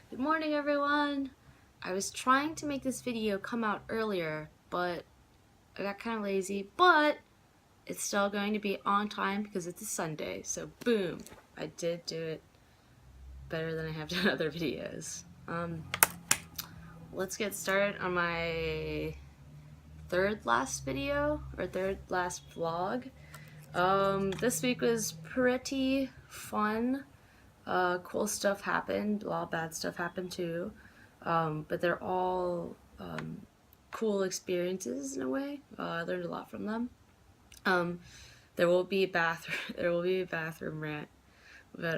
Good morning, everyone! I was trying to make this video come out earlier, but I got kind of lazy, but it's still going to be on time because it's a Sunday, so boom! I did do it better than I have done other videos. Let's get started on my third last video, or third last vlog. This week was pretty fun. Cool stuff happened, a lot of bad stuff happened too, but they're all cool experiences in a way. I learned a lot from them. There will be a bathroom. There will be a bathroom rant, but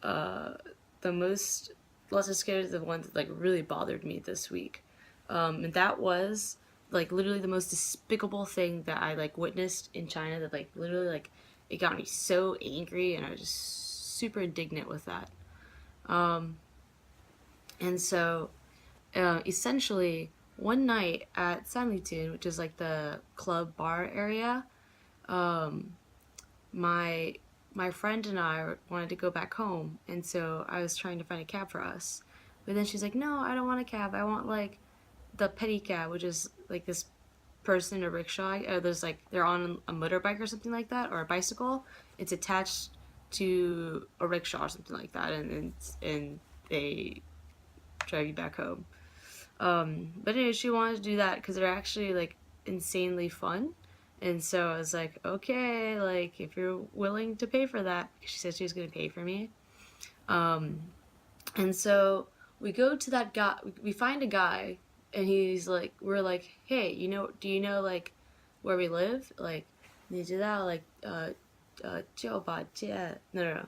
the most, let's just get into the one that like really bothered me this week, and that was like literally the most despicable thing that I like witnessed in China. That like literally like it got me so angry, and I was just super indignant with that. And so essentially one night at Sanlitun, which is like the club bar area, my my friend and I wanted to go back home, and so I was trying to find a cab for us. But then she's like, "No, I don't want a cab. I want like the pedicab, which is like this person in a rickshaw. There's like they're on a motorbike or something like that, or a bicycle. It's attached to a rickshaw or something like that, and they drive you back home. But anyway, she wanted to do that because they're actually like insanely fun. And so I was like, okay, like if you're willing to pay for that, she said she was gonna pay for me. And so we go to that guy. We find a guy, and he's like, we're like, hey, do you know like where we live? Like, 你知道 like 9把街 no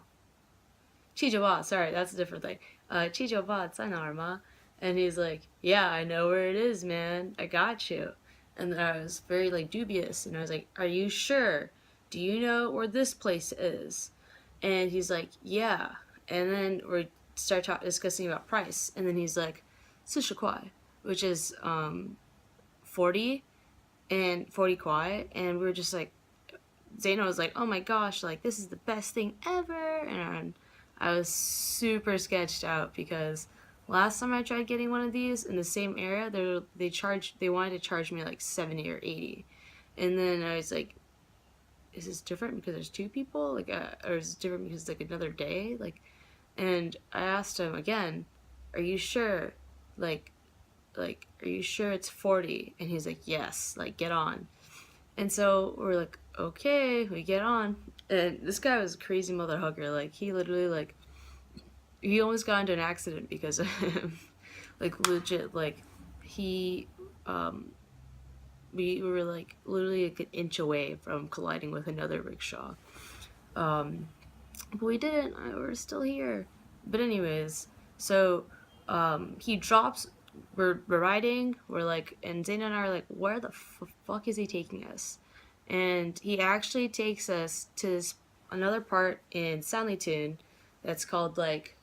七九八, sorry, that's a different thing. 七九八在哪儿吗? And he's like, yeah, I know where it is, man. I got you. And I was very like dubious, and I was like, are you sure? Do you know where this place is? And he's like, yeah. And then we start discussing about price, and then he's like, 40块, which is 40 and 40 kwai, and we were just like, Zaino was like, oh my gosh, like this is the best thing ever, and I was super sketched out because last time I tried getting one of these in the same area, they wanted to charge me like 70 or 80, and then I was like, is this different because there's two people, like, or is it different because it's like another day, like, and I asked him again, are you sure, like are you sure it's 40? And he's like, yes, like get on. And so we're like, okay, we get on. And this guy was a crazy mother hugger. Like, he literally, like, he almost got into an accident because of him. Like, legit, like, we were, like, literally like an inch away from colliding with another rickshaw. But we didn't. We're still here. But anyways, so he drops. We're riding. We're like, and Zaina and I are like, where the fuck is he taking us? And he actually takes us to this another part in Sanlitun that's called like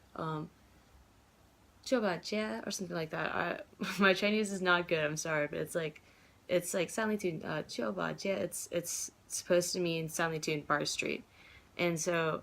Jia or something like that. My Chinese is not good. I'm sorry, but it's like Sanlitun Jia. It's supposed to mean Sanlitun Bar Street, and so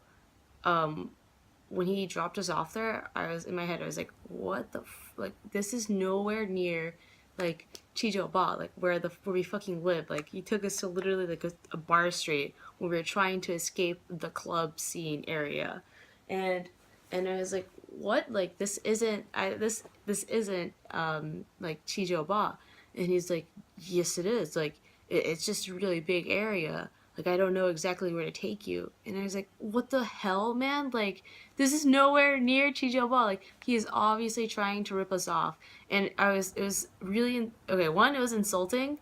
when he dropped us off there, I was in my head. I was like, "What the like? This is nowhere near like Chijiuba, like where we fucking live. Like he took us to literally like a bar street where we were trying to escape the club scene area, and I was like, what? Like this isn't this isn't like Chijiuba." And he's like, yes, it is. Like it's just a really big area. Like I don't know exactly where to take you. And I was like, what the hell, man? Like this is nowhere near Chijiuba. Like he is obviously trying to rip us off. And it was really okay. One, it was insulting,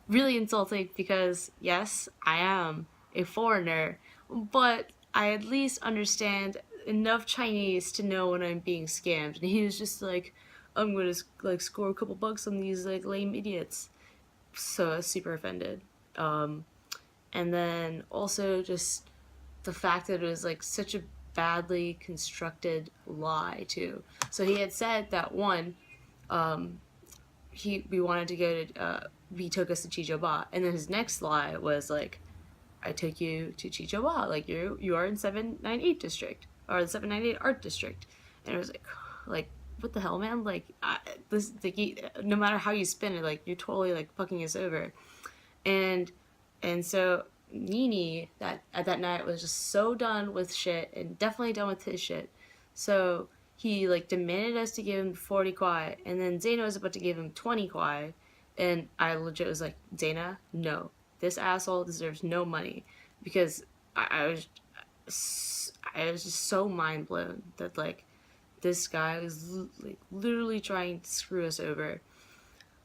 really insulting because yes, I am a foreigner, but I at least understand enough Chinese to know when I'm being scammed. And he was just like, I'm gonna like score a couple bucks on these like lame idiots. So I was super offended. And then also just the fact that it was like such a badly constructed lie too. So he had said that one, we wanted to go to he took us to Chijiuba, and then his next lie was like, I took you to Chijiuba, like you are in 798 district or the 798 art district. And it was like what the hell, man? Like this, no matter how you spin it, like you're totally like fucking us over. And so Nini that at that night was just so done with shit and definitely done with his shit. So he like demanded us to give him 40 kwai, and then Zaina was about to give him 20 kwai, and I legit was like, Zaina, no, this asshole deserves no money, because I was just so mind blown that like this guy was like literally trying to screw us over.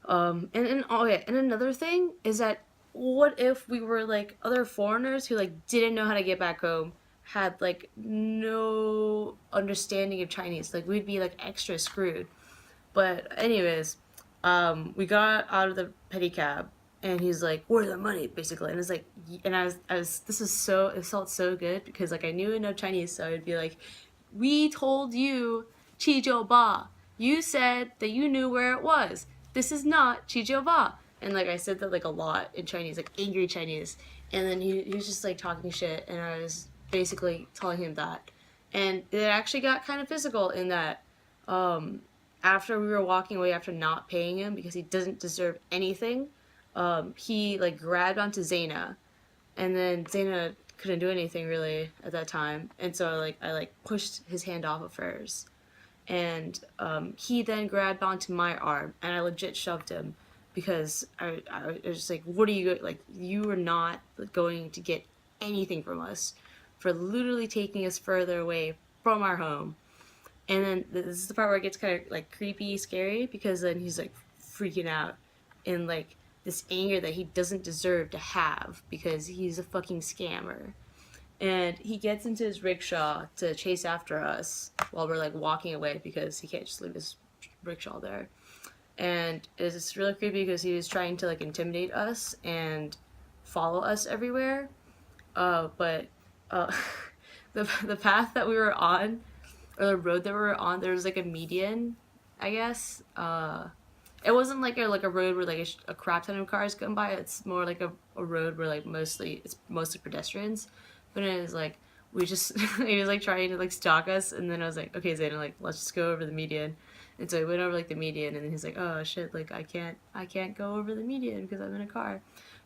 And oh yeah, and another thing is that what if we were like other foreigners who like didn't know how to get back home, had like no understanding of Chinese, like we'd be like extra screwed. But anyways, we got out of the pedicab, and he's like, "Where's the money?" Basically, and it's like, and I was, this is so, it felt so good because like I knew enough Chinese, so I'd be like, "We told you, Chijiu Ba. You said that you knew where it was. This is not Chijiu Ba." And like I said that like a lot in Chinese, like angry Chinese, and then he was just like talking shit, and I was basically telling him that, and it actually got kind of physical in that. After we were walking away after not paying him because he doesn't deserve anything, he like grabbed onto Zaina, and then Zaina couldn't do anything really at that time, and so like I like pushed his hand off of hers, and he then grabbed onto my arm, and I legit shoved him because I was just like, what are you, like, you are not going to get anything from us for literally taking us further away from our home. And then this is the part where it gets kind of like creepy, scary, because then he's like freaking out in like this anger that he doesn't deserve to have because he's a fucking scammer. And he gets into his rickshaw to chase after us while we're like walking away because he can't just leave his rickshaw there. And it's really creepy because he was trying to like intimidate us and follow us everywhere. But the path that we were on, or the road that we were on, there was like a median, I guess. It wasn't like a road where like a crap ton of cars come by. It's more like a road where like it's mostly pedestrians. But it was like we just he was like trying to like stalk us, and then I was like, okay, Zayden, like let's just go over the median. And so we went over like the median, and then he's like, oh shit, like I can't go over the median because I'm in a car.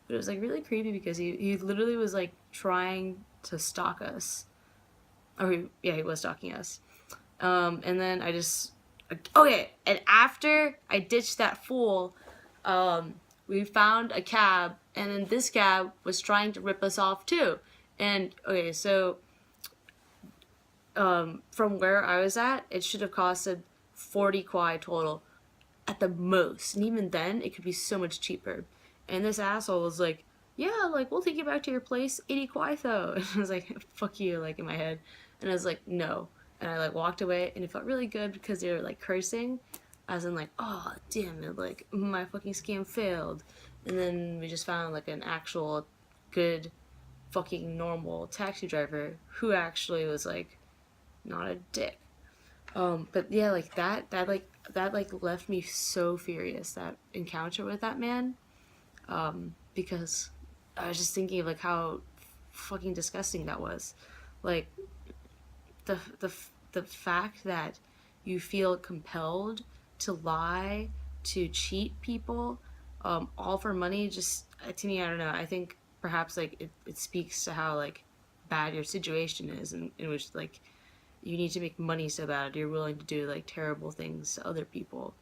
But it was like really creepy because he literally was like trying to stalk us, or he was stalking us. And then I just, okay, and after I ditched that fool, we found a cab, and then this cab was trying to rip us off too. And okay, so from where I was at, it should have costed 40 kwai total at the most, and even then it could be so much cheaper. And this asshole was like, yeah, like we'll take you back to your place, 80 kwai though. And I was like, fuck you, like in my head. And I was like, no. And I like walked away, and it felt really good because they were like cursing, as in like, oh damn it, like my fucking scam failed. And then we just found like an actual good fucking normal taxi driver who actually was like not a dick. But yeah, like that left me so furious, that encounter with that man, because I was just thinking of like how fucking disgusting that was, like the the fact that you feel compelled to lie, to cheat people, all for money. Just to me, I don't know. I think perhaps like it speaks to how like bad your situation is, and in which like you need to make money so bad you're willing to do like terrible things to other people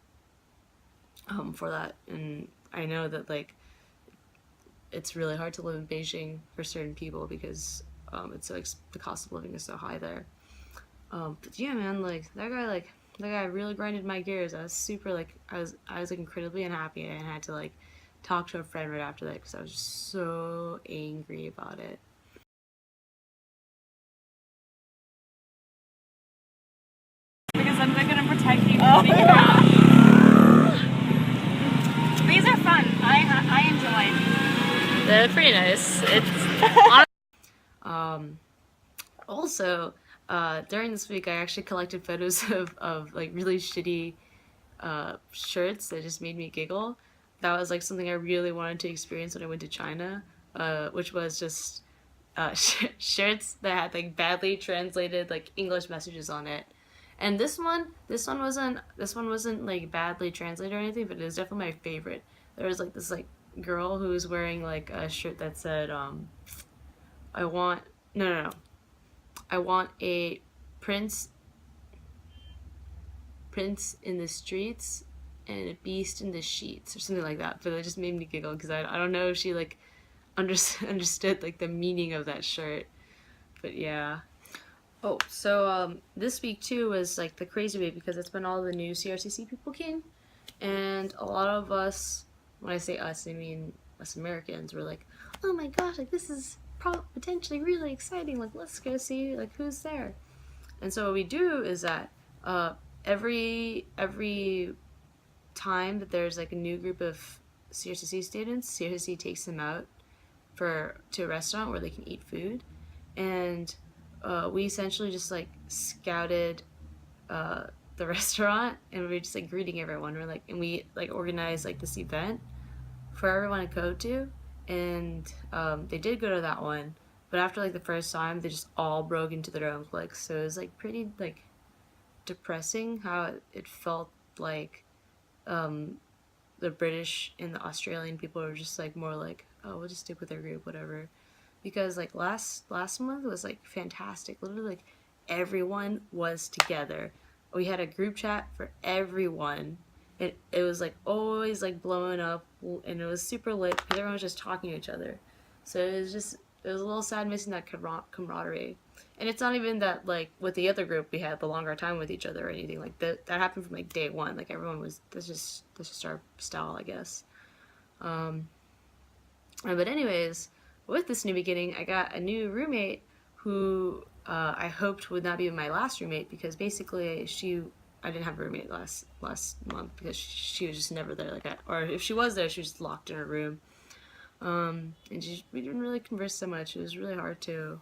for that. And I know that like it's really hard to live in Beijing for certain people because it's so the cost of living is so high there. But yeah, man, like that guy really grinded my gears. I was super like I was like incredibly unhappy, and I had to like talk to a friend right after that because I was just so angry about it. Because I'm not gonna protect you from being around. These are fun. I enjoy. They're pretty nice. It's also during this week I actually collected photos of like really shitty shirts that just made me giggle. That was like something I really wanted to experience when I went to China, which was just shirts that had like badly translated like English messages on it. And this one wasn't like badly translated or anything, but it was definitely my favorite. There was like this like girl who was wearing like a shirt that said I want no, I want a prince in the streets and a beast in the sheets or something like that. But it just made me giggle because I don't know if she like understood like the meaning of that shirt. But yeah. Oh, so this week too was like the crazy week because it's when all the new CRCC people came, and a lot of us, when I say us, I mean us Americans, were like, oh my gosh, like this is potentially really exciting. Like let's go see like who's there. And so what we do is that every time that there's like a new group of CRCC students, CRCC takes them out to a restaurant where they can eat food, and we essentially just like scouted the restaurant, and we were just like greeting everyone. We're like, and we like organized like this event for everyone to go to, and they did go to that one, but after like the first time, they just all broke into their own cliques. So it was like pretty like depressing how it felt like the British and the Australian people were just like more like, oh, we'll just stick with our group, whatever. Because like last month was like fantastic. Literally like everyone was together. We had a group chat for everyone. It was like always like blowing up, and it was super lit because everyone was just talking to each other. So it was a little sad missing that camaraderie. And it's not even that like with the other group we had the longer time with each other or anything like that happened from like day one. Like everyone was that's just our style, I guess. But anyways, with this new beginning, I got a new roommate who I hoped would not be my last roommate because basically I didn't have a roommate last month because she was just never there. Or if she was there, she was just locked in her room. And we didn't really converse so much. It was really hard to.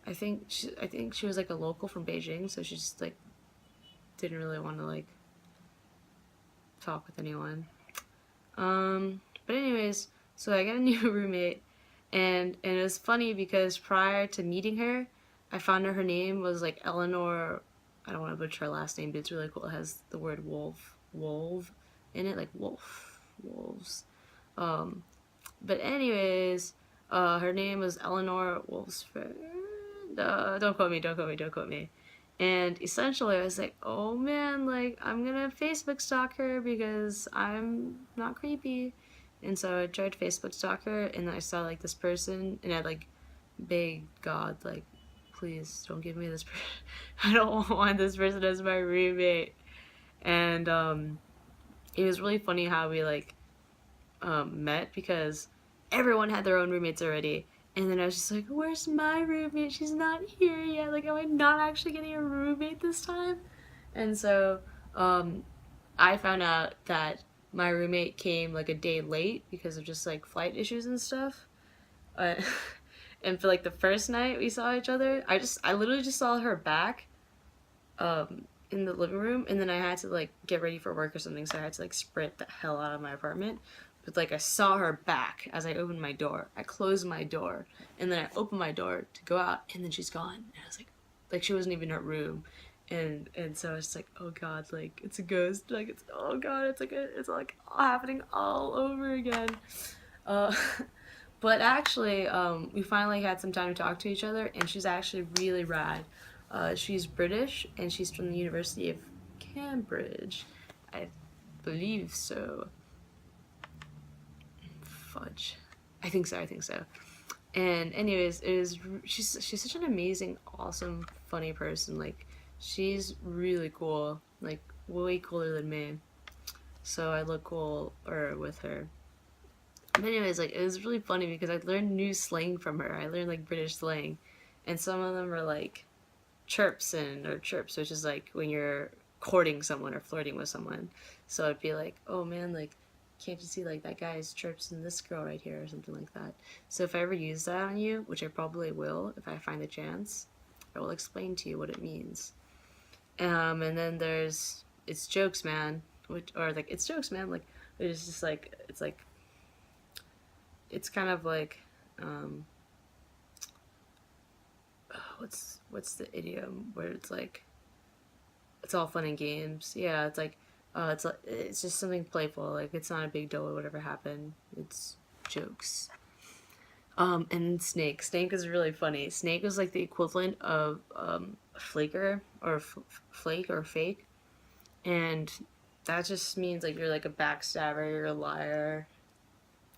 I think she was like a local from Beijing, so she just like didn't really want to like talk with anyone. But anyways, so I got a new roommate, and it was funny because prior to meeting her, I found her name was like Eleanor. I don't want to butcher her last name, but it's really cool. It has the word wolf in it, like wolves. But anyways, her name was Eleanor Wolfsford. Don't quote me. And essentially, I was like, oh man, like, I'm gonna Facebook stalk her because I'm not creepy. And so I tried to Facebook stalk her, and then I saw, like, this person, and I, like, begged God, like, please don't give me this person. I don't want this person as my roommate. And, it was really funny how we, like, met because everyone had their own roommates already. And then I was just like, where's my roommate? She's not here yet. Like, am I not actually getting a roommate this time? And so I found out that my roommate came like a day late because of just like flight issues and stuff. Uh, and for like the first night we saw each other, I literally just saw her back in the living room, and then I had to like get ready for work or something, so I had to like sprint the hell out of my apartment. But like I saw her back as I opened my door. I closed my door, and then I opened my door to go out, and then she's gone. And I was like she wasn't even in her room, and so it's like, oh god, like it's a ghost. Like it's, oh god, it's like all happening all over again. Uh, but actually, we finally had some time to talk to each other, and she's actually really rad. She's British, and she's from the University of Cambridge, I believe so. Fudge. I think so. And anyways, she's such an amazing, awesome, funny person. Like she's really cool, like way cooler than me. So I look cool or with her. But anyways, like it was really funny because I learned new slang from her. I learned like British slang, and some of them are like chirps, which is like when you're courting someone or flirting with someone. So it'd be like, oh man, like can't you see like that guy's chirps in this girl right here or something like that. So if I ever use that on you, which I probably will if I find the chance, I will explain to you what it means. And then there's it's jokes man, it's jokes man, like it's just like it's kind of like what's the idiom where it's like it's all fun and games. Yeah, it's just something playful. Like it's not a big deal or whatever happened. It's jokes. And Snake. Snake is really funny. Snake is like the equivalent of flaker or flake or fake, and that just means like you're like a backstabber, you're a liar,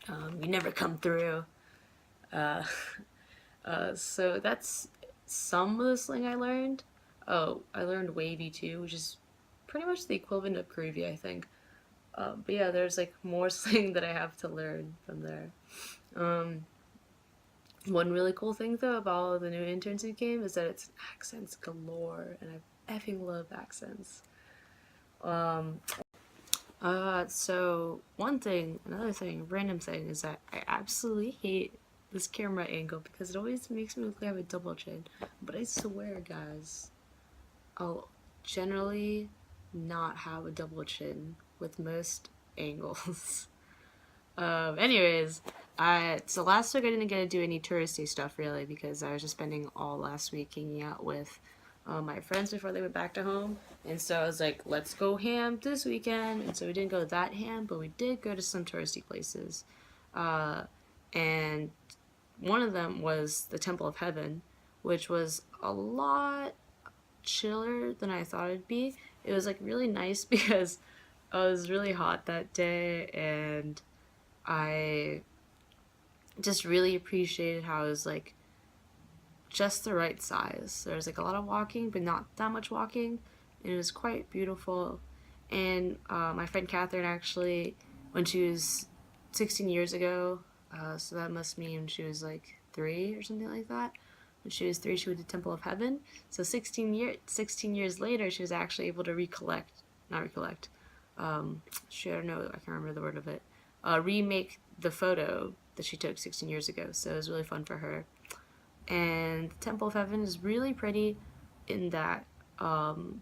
you never come through. Uh, so that's some of the slang I learned. Oh, I learned wavy too, which is pretty much the equivalent of groovy, I think. But yeah, there's like more slang that I have to learn from there. Um, One really cool thing though about the new internship game is that it's accents galore, and I effing love accents. Um, so another thing, random thing is that I absolutely hate this camera angle because it always makes me look like I have a double chin. But I swear, guys, I'll generally not have a double chin with most angles. Anyways, so last week I didn't get to do any touristy stuff really because I was just spending all last week hanging out with my friends before they went back to home. And so I was like, let's go ham this weekend. And so we didn't go that ham, but we did go to some touristy places. And one of them was the Temple of Heaven, which was a lot chiller than I thought it'd be. It was like really nice because it was really hot that day, and I just really appreciated how it was like just the right size. There was like a lot of walking, but not that much walking, and it was quite beautiful. And my friend Catherine actually, when she was 16 years ago, so that must mean she was like 3 or something like that. When she was 3, she went to Temple of Heaven. So 16 years later, she was actually able to not recollect. I don't know, I can't remember the word of it. Remake the photo that she took 16 years ago. So it was really fun for her. And the Temple of Heaven is really pretty in that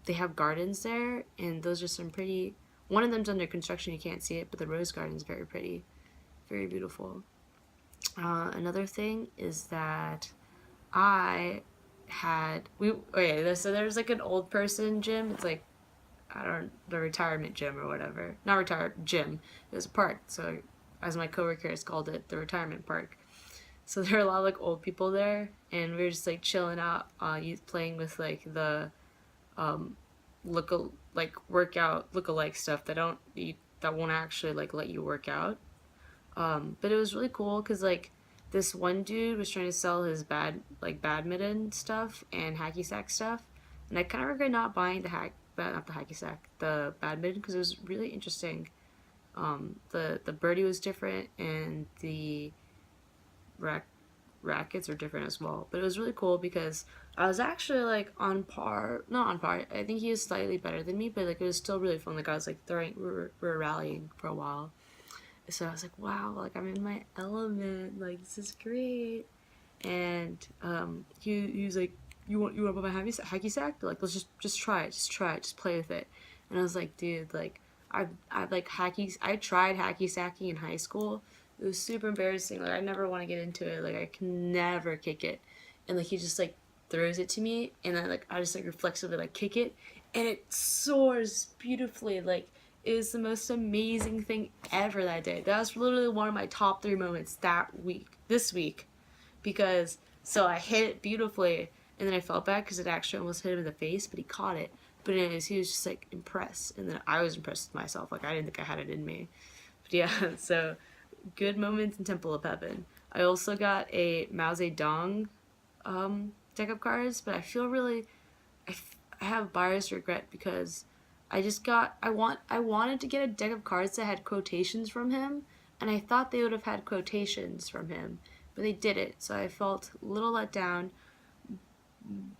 they have gardens there, and those are some pretty. One of them's under construction, you can't see it, but the rose garden is very pretty, very beautiful. Another thing is that so there's like an old person gym. It's like I don't the retirement gym or whatever. Not retired gym. It was a park. So as my coworker has called it, the retirement park. So there are a lot of like old people there, and we were just like chilling out, playing with like the look like workout look-alike stuff that won't actually like let you work out. But it was really cool because like this one dude was trying to sell his badminton stuff and hacky sack stuff, and I kind of regret not buying not the hacky sack, the badminton because it was really interesting. The birdie was different, and the rackets are different as well. But it was really cool because I was actually like on par, not on par. I think he was slightly better than me, but like it was still really fun. Like I was like we were rallying for a while. So I was like, wow, like I'm in my element. Like this is great. And he was like, you want to buy my hacky sack? Like let's just try it, just play with it. And I was like, dude, like I like I tried hacky sacking in high school. It was super embarrassing. Like I never want to get into it. Like I can never kick it. And like he just like throws it to me, and I just like reflexively like kick it, and it soars beautifully. Like it was the most amazing thing ever that day. That was literally one of my top 3 moments this week, because so I hit it beautifully, and then I fell back because it actually almost hit him in the face, but he caught it. But anyways, he was just like impressed, and then I was impressed with myself. Like I didn't think I had it in me. But yeah, so good moments in Temple of Heaven. I also got a Mao Zedong deck of cards, but I feel really I have buyer's regret because I wanted to get a deck of cards that had quotations from him, and I thought they would have had quotations from him, but they didn't. So I felt a little let down.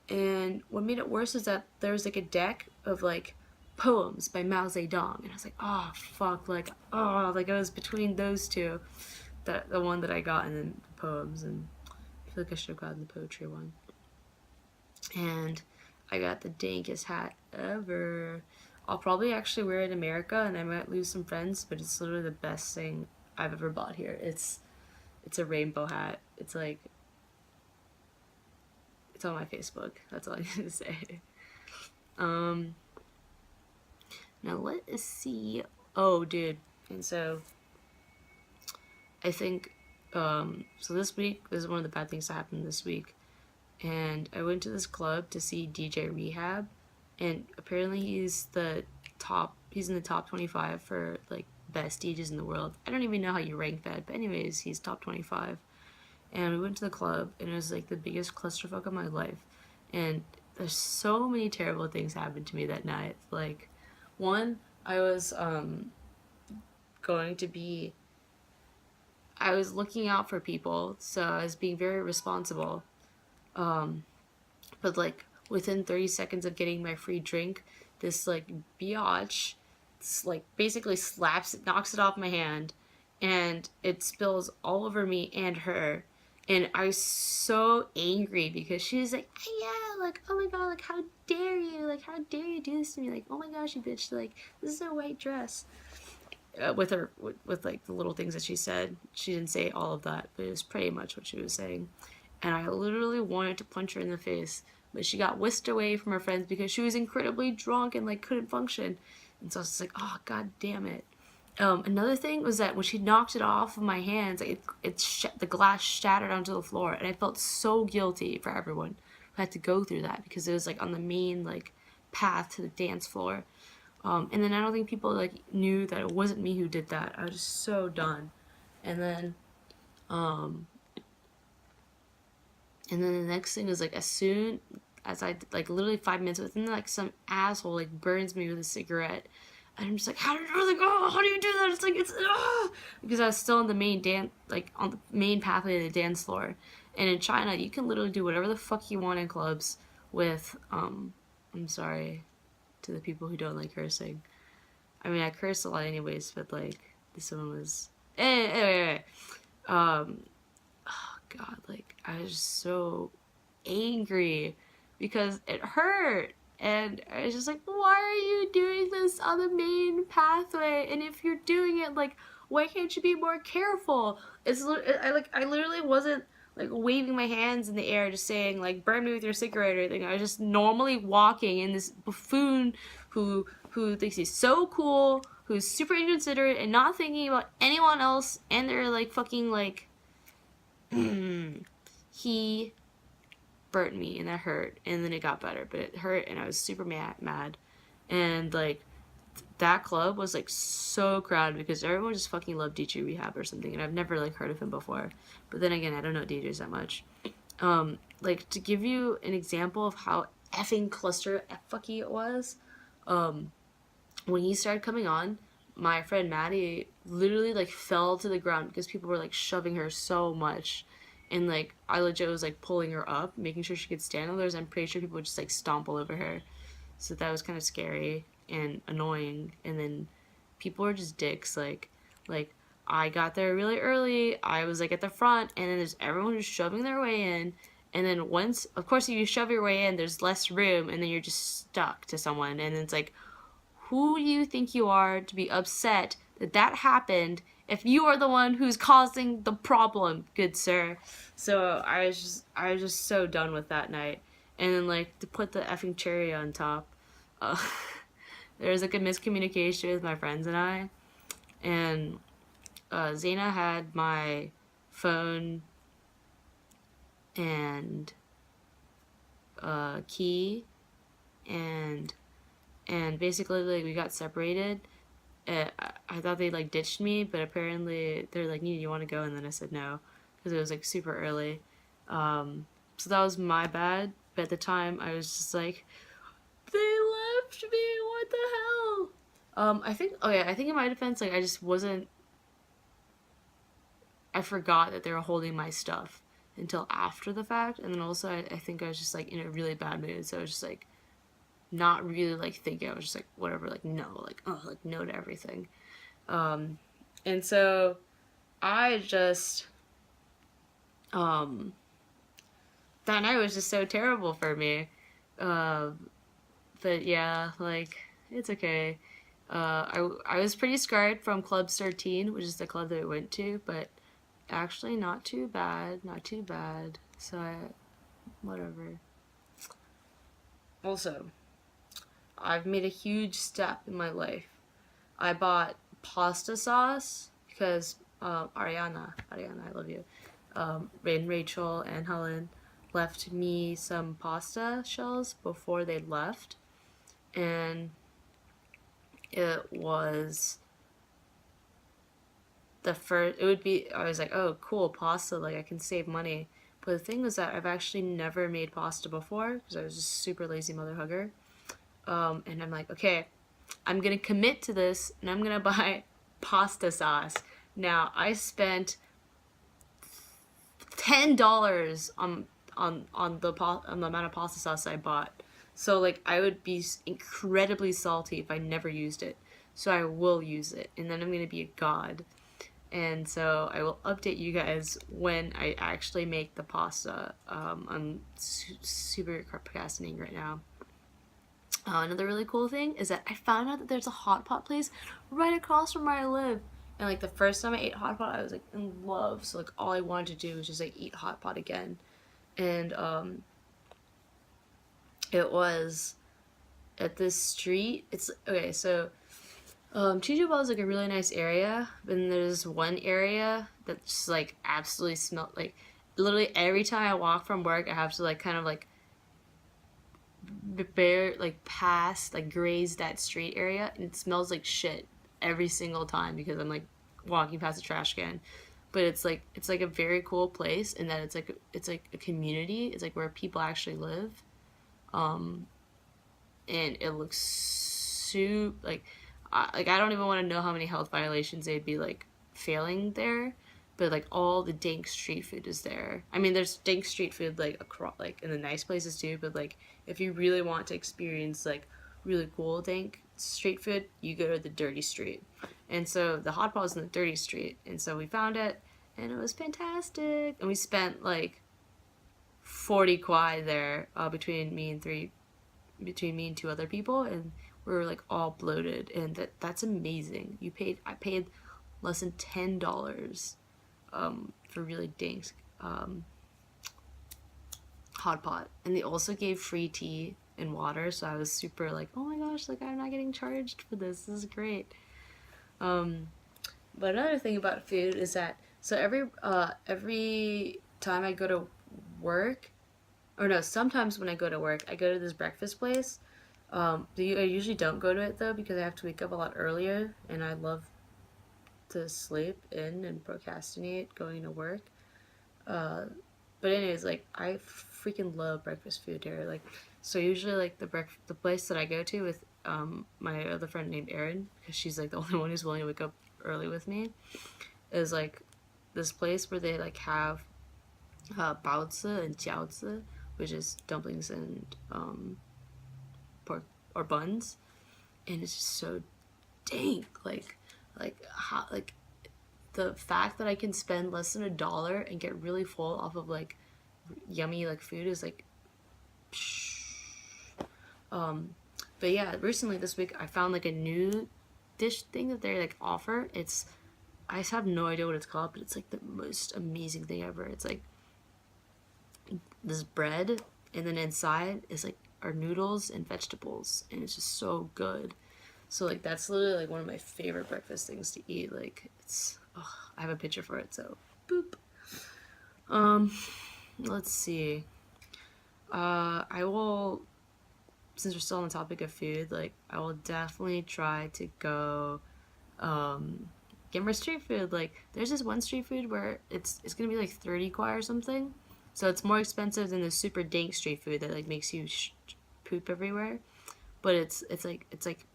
And what made it worse is that there was like a deck of like poems by Mao Zedong, and I was like, oh fuck, like like I was between those two, the one that I got and then the poems, and I feel like I should have gotten the poetry one. And I got the dankest hat ever. I'll probably actually wear it in America, and I might lose some friends, but it's literally the best thing I've ever bought here. It's a rainbow hat. It's like it's on my Facebook. That's all I need to say. Now let's see. Oh, dude. And so I think, so this week, this is one of the bad things that happened this week. And I went to this club to see DJ Rehab. And apparently he's in the top 25 for like best DJs in the world. I don't even know how you rank that, but anyways, he's top 25. And we went to the club, and it was like the biggest clusterfuck of my life. And there's so many terrible things happened to me that night. Like, one, I was going to be, I was looking out for people, so I was being very responsible. But like within 30 seconds of getting my free drink, this like biatch, like basically slaps it, knocks it off my hand, and it spills all over me and her. And I was so angry because she was like, yeah, like, oh my god, like, how dare you? Like, how dare you do this to me? Like, oh my gosh, you bitch, like, this is a white dress. With like the little things that she said. She didn't say all of that, but it was pretty much what she was saying. And I literally wanted to punch her in the face, but she got whisked away from her friends because she was incredibly drunk and like couldn't function. And so I was just like, oh god damn it. Another thing was that when she knocked it off of my hands, like the glass shattered onto the floor, and I felt so guilty for everyone who had to go through that because it was like on the main like path to the dance floor. And then I don't think people like knew that it wasn't me who did that. I was just so done. And then, the next thing is like as soon as I like literally 5 minutes within, like some asshole like burns me with a cigarette, and I'm just like, how did you like, oh, how do you do that? It's like because I was still on the main dance, like on the main pathway to the dance floor. And in China, you can literally do whatever the fuck you want in clubs with I'm sorry to the people who don't like cursing. I mean, I curse a lot anyways, but like this one was anyway. Oh god, like I was just so angry because it hurt, and I was just like, why are you doing this on the main pathway? And if you're doing it, like, why can't you be more careful? I literally wasn't like waving my hands in the air just saying like burn me with your cigarette or anything. I was just normally walking, and this buffoon who thinks he's so cool, who's super inconsiderate and not thinking about anyone else and their like fucking like he burnt me, and that hurt, and then it got better, but it hurt, and I was super mad. And like that club was like so crowded because everyone just fucking loved DJ Rehab or something, and I've never like heard of him before. But then again, I don't know DJs that much. Like to give you an example of how effing fucky it was, when he started coming on, my friend Maddie literally like fell to the ground because people were like shoving her so much. And like I legit was like pulling her up, making sure she could stand. Others, I'm pretty sure people would just like stomp all over her. So that was kind of scary and annoying. And then people were just dicks. Like I got there really early. I was like at the front, and then there's everyone just shoving their way in. And then once, of course, if you shove your way in, there's less room, and then you're just stuck to someone. And it's like, who do you think you are to be upset that that happened if you are the one who's causing the problem, good sir? So I was just so done with that night. And then like to put the effing cherry on top, uh, there was like a miscommunication with my friends and I, and Zaina had my phone and key, and basically like we got separated. I thought they like ditched me, but apparently they're like, "Nina, you want to go?" And then I said no because it was like super early. So that was my bad. But at the time, I was just like, "They left me. What the hell?" I think. Oh yeah, I think in my defense, like I just wasn't. I forgot that they were holding my stuff until after the fact, and then also I think I was just like in a really bad mood, so I was just like not really like thinking. I was just like whatever, like no, like oh, like no to everything. And so I just that night was just so terrible for me. But yeah, like it's okay. I was pretty scarred from Club 13, which is the club that I went to, but actually not too bad, not too bad. So whatever. Also, I've made a huge step in my life. I bought pasta sauce because Ariana, I love you. And Rachel and Helen left me some pasta shells before they left, and it was the first. It would be. I was like, oh, cool, pasta. Like I can save money. But the thing was that I've actually never made pasta before because I was just super lazy mother hugger. And I'm like, okay, I'm gonna commit to this, and I'm gonna buy pasta sauce. Now I spent $10 on the amount of pasta sauce I bought. So like I would be incredibly salty if I never used it. So I will use it, and then I'm gonna be a god. And so I will update you guys when I actually make the pasta. I'm super procrastinating right now. Another really cool thing is that I found out that there's a hot pot place right across from where I live. And like the first time I ate hot pot, I was like in love. So like all I wanted to do was just like eat hot pot again. And it was at this street. It's okay, so Chichubal is like a really nice area, but then there's one area that just like absolutely smelled like literally every time I walk from work I have to like kind of like bare like past like graze that street area, and it smells like shit every single time because I'm like walking past a trash can. But it's like a very cool place in that it's like a community. It's like where people actually live, and it looks super like I don't even want to know how many health violations they'd be like failing there, but like all the dank street food is there. I mean, there's dank street food like across like in the nice places too, but like if you really want to experience like really cool dank street food, you go to the dirty street. And so the hot pot was in the dirty street, and so we found it, and it was fantastic. And we spent like 40 kwai there between me and two other people, and we were like all bloated, and that's amazing. I paid less than $10 for really dank hot pot, and they also gave free tea and water, so I was super like, oh my gosh, like I'm not getting charged for this. This is great. But another thing about food is that so every time I go to work, or no, sometimes when I go to work, I go to this breakfast place. I usually don't go to it though because I have to wake up a lot earlier, and I love to sleep in and procrastinate going to work. But anyways, like I freaking love breakfast food here. Like, so usually like the place that I go to with my other friend named Erin, because she's like the only one who's willing to wake up early with me, is like this place where they like have baozi and jiaozi, which is dumplings and pork or buns, and it's just so dank. Like the fact that I can spend less than $1 and get really full off of like yummy like food is like but yeah, recently this week I found like a new dish thing that they like offer. I just have no idea what it's called, but it's like the most amazing thing ever. It's like this bread, and then inside is like are noodles and vegetables, and it's just so good. So like that's literally like one of my favorite breakfast things to eat. Like I have a picture for it, so boop. Let's see. I will, since we're still on the topic of food, like I will definitely try to go get more street food. Like there's this one street food where it's gonna be like 30 kwai or something. So it's more expensive than the super dank street food that like makes you poop everywhere. But it's like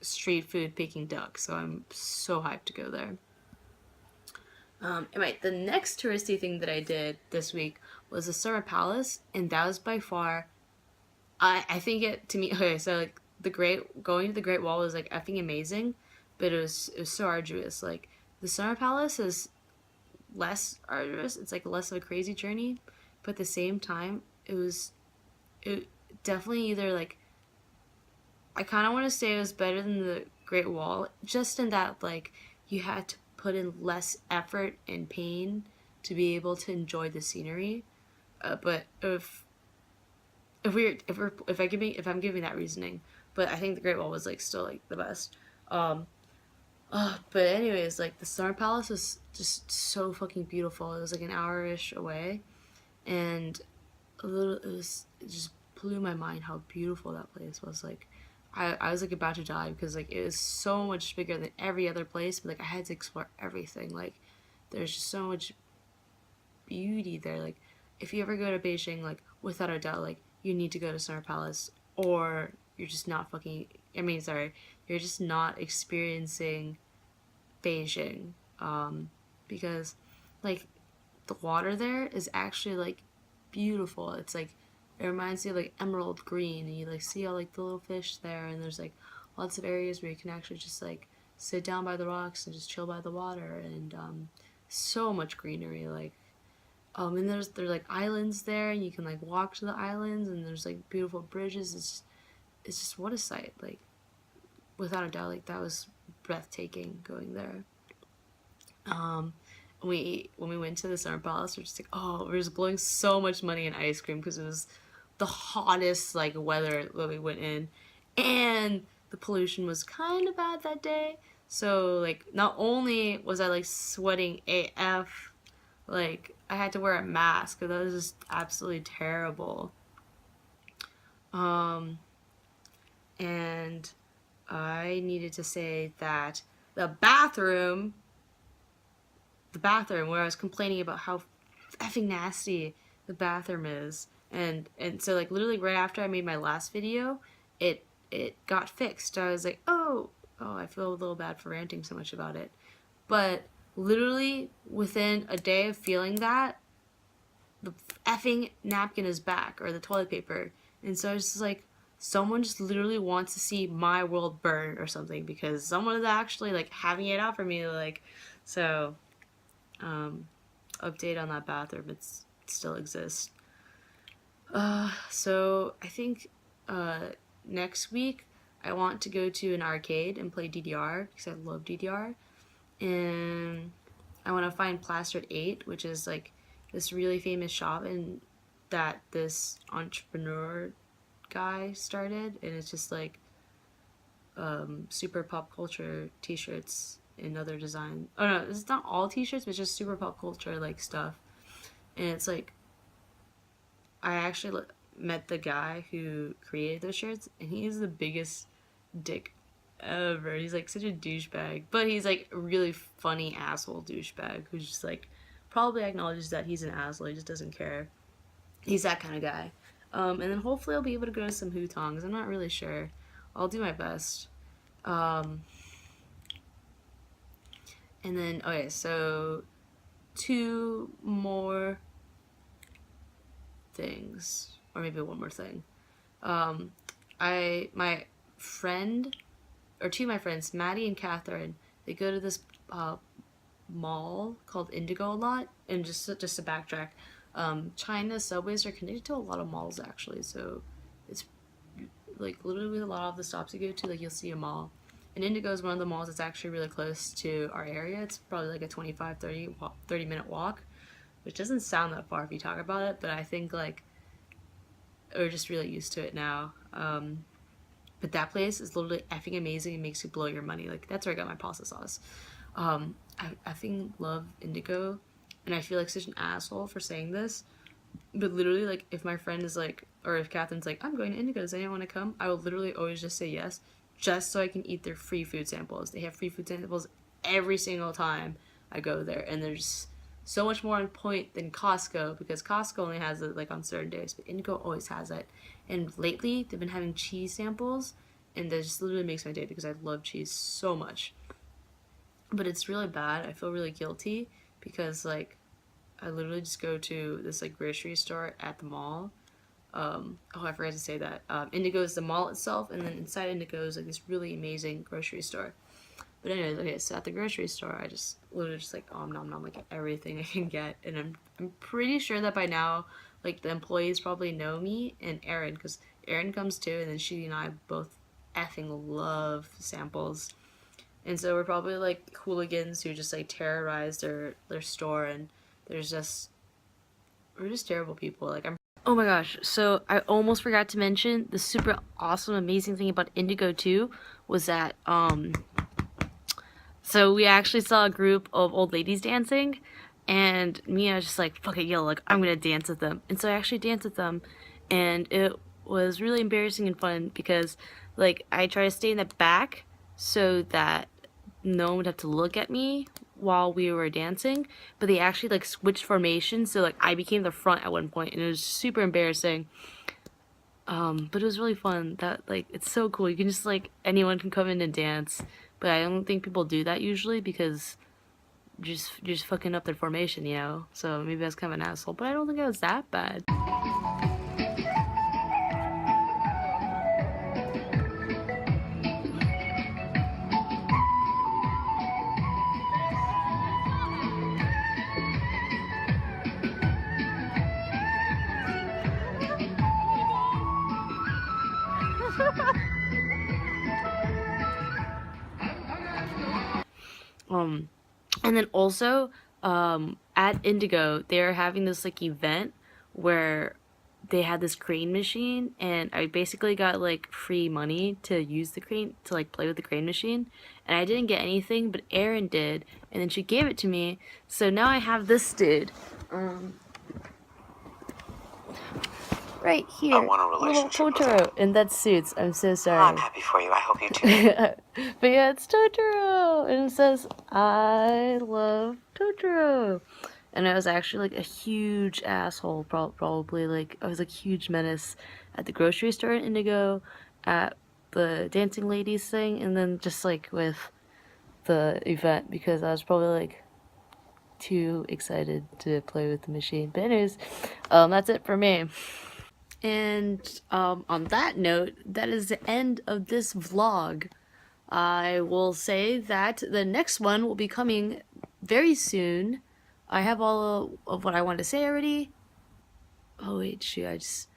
street food Peking duck. So I'm so hyped to go there. Anyway, the next touristy thing that I did this week was the Summer Palace, and that was by far, I think it to me. Okay, so like going to the Great Wall was like effing amazing, but it was so arduous. Like the Summer Palace is less arduous. It's like less of a crazy journey, but at the same time, it definitely either like I kind of want to say it was better than the Great Wall, just in that like you had to put in less effort and pain to be able to enjoy the scenery. But if I'm giving that reasoning, but I think the Great Wall was like still like the best. Um, but anyways, like the Summer Palace was just so fucking beautiful. It was like an hour-ish away, and it just blew my mind how beautiful that place was. Like, I was like about to die because like it was so much bigger than every other place, but like I had to explore everything. Like, there's just so much beauty there. Like, if you ever go to Beijing, like without a doubt, like you need to go to Summer Palace, or you're just not fucking. I mean, sorry, you're just not experiencing Beijing, because like the water there is actually like beautiful. It's like it reminds you of like emerald green, and you like see all like the little fish there, and there's like lots of areas where you can actually just like sit down by the rocks and just chill by the water, and so much greenery. Like and there's like islands there, and you can like walk to the islands, and there's like beautiful bridges. It's just what a sight. Like without a doubt, like that was breathtaking going there. Um, when we went to the Summer Palace, we're just like, oh, we're just blowing so much money in ice cream because it was the hottest like weather that we went in, and the pollution was kind of bad that day. So like, not only was I like sweating AF, like I had to wear a mask, because that was just absolutely terrible. Um, and I needed to say that the bathroom where I was complaining about how effing nasty the bathroom is, and so like literally right after I made my last video, it got fixed. I was like, oh, I feel a little bad for ranting so much about it, but literally within a day of feeling that, the effing napkin is back, or the toilet paper, and so it's just like someone just literally wants to see my world burn or something, because someone is actually like having it out for me, like. So um, update on that bathroom. It still exists. So I think next week I want to go to an arcade and play DDR because I love DDR, and I want to find Plastered 8, which is like this really famous shop and that this entrepreneur guy started, and it's just like super pop culture t-shirts and other design. Oh no, it's not all t-shirts, but just super pop culture like stuff. And it's like I actually met the guy who created those shirts, and he's the biggest dick ever. He's like such a douchebag, but he's like a really funny asshole douchebag who's just like probably acknowledges that he's an asshole. He just doesn't care. He's that kind of guy. And then hopefully I'll be able to go to some hutongs. I'm not really sure. I'll do my best. And then okay, so 2 more things, or maybe one more thing. My friend, or 2 of my friends, Maddie and Catherine, they go to this mall called Indigo a lot. And just to backtrack, China subways are connected to a lot of malls actually, so it's like literally a lot of the stops you go to, like you'll see a mall. And Indigo is one of the malls that's actually really close to our area. It's probably like a 30 minute walk, which doesn't sound that far if you talk about it, but I think like we're just really used to it now. But that place is literally effing amazing and makes you blow your money. Like that's where I got my pasta sauce. I effing love Indigo, and I feel like such an asshole for saying this, but literally like if my friend is like, or if Catherine's like, I'm going to Indigo, does anyone want to come? I will literally always just say yes, just so I can eat their free food samples. They have free food samples every single time I go there, and there's so much more on point than Costco, because Costco only has it like on certain days, but Indigo always has it. And lately they've been having cheese samples, and that just literally makes my day because I love cheese so much. But it's really bad. I feel really guilty because like I literally just go to this like grocery store at the mall. I forgot to say that. Indigo is the mall itself, and then inside Indigo is like this really amazing grocery store. But anyways, okay, so at the grocery store, I just literally just like nom nom like everything I can get, and I'm pretty sure that by now, like the employees probably know me and Erin, because Erin comes too, and then she and I both effing love samples, and so we're probably like hooligans who just like terrorize their store, and there's just we're just terrible people. Like Oh my gosh, so I almost forgot to mention the super awesome, amazing thing about Indigo 2 was that, so we actually saw a group of old ladies dancing, and me, I was just like, fuck it, yo, like, I'm gonna dance with them. And so I actually danced with them, and it was really embarrassing and fun because, like, I try to stay in the back so that no one would have to look at me while we were dancing, but they actually, like, switched formations, so, like, I became the front at one point, and it was super embarrassing. But it was really fun. That, like, it's so cool. You can just, like, anyone can come in and dance. But I don't think people do that usually because you're just fucking up their formation, you know? So maybe I was kind of an asshole, but I don't think I was that bad. And then also, at Indigo, they're having this like event where they had this crane machine, and I basically got like free money to use the crane to like play with the crane machine, and I didn't get anything, but Erin did, and then she gave it to me. So now I have this dude, right here, I want a little relationship with Totoro, and that suits. I'm so sorry. I'm happy for you. I hope you too. But yeah, it's Totoro, and it says, "I love Totoro." And I was actually like a huge asshole, probably like I was like huge menace at the grocery store in Indigo, at the dancing ladies thing, and then just like with the event because I was probably like too excited to play with the machine. But anyways, that's it for me. And on that note, that is the end of this vlog. I will say that the next one will be coming very soon. I have all of what I want to say already. Oh wait, shoot,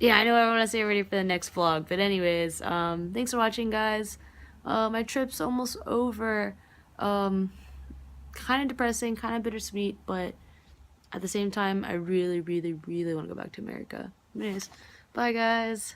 yeah, I know what I want to say already for the next vlog. But anyways, thanks for watching, guys. My trip's almost over. Kind of depressing, kind of bittersweet, but at the same time, I really, really, really want to go back to America. Anyways, bye, guys.